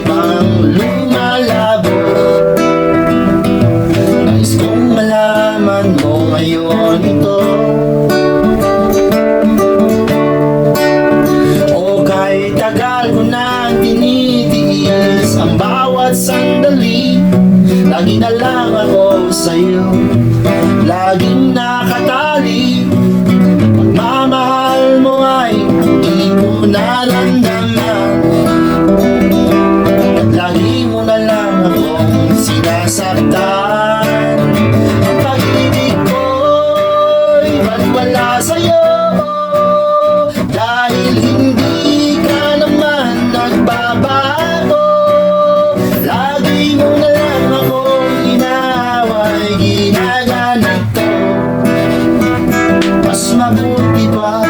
pang lumalabo. Nais kong malaman mo ngayon ito, o kahit tagal ko nang tinitiis ang bawat sandali, lagi na lang ako sa'yo, laging nakatali. Pagmamahal mo ay di ko naramdaman, at lagi mo na lang akong sinasaktan. Ang pag-ibig ko'y wala sa'yo, dahil hindi ka naman nagbabago. Lagi mo na lang akong inaway, ginaganito. Mas mabuti pa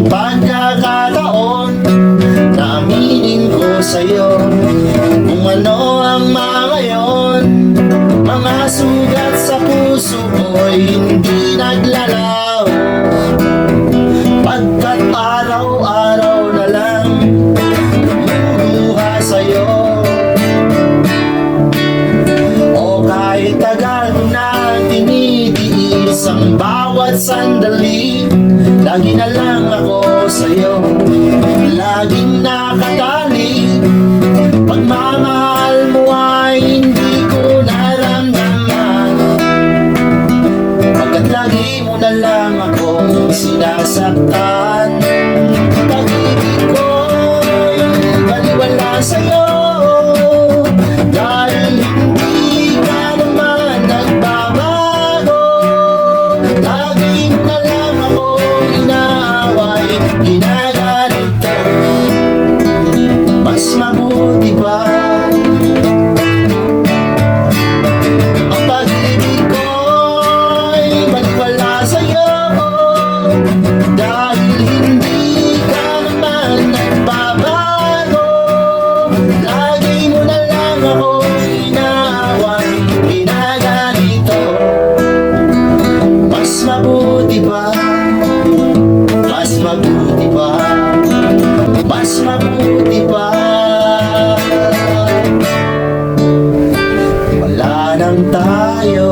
pagkakataon na aminin ko sa'yo kung ano ang mga ngayon. Mga sugat sa puso ko'y hindi naglalaw, pagkat araw-araw na lang lumuluha sa'yo. O kahit tagal ko na tinitiis ang bawat sandali, lagi na lang ako sa'yo, laging nakatali. Pagmamahal mo ay hindi ko naramdaman, pagkat lagi mo na lang akong sinasaktan. Pag-ibig ko'y baliwala sa'yo, dahil hindi ka naman nagbabago. Lagi mo na lang akong inaway, ginaganito. Mas mabuti pa ang pag-ibig ko'y baliwala sa'yo, dahil hindi ka naman nagbabago. Lagi mo na lang akong inaway, ginaganito. Mas mabuti pa, mas mabuti pa, mas mabuti pa. Wala nang tayo.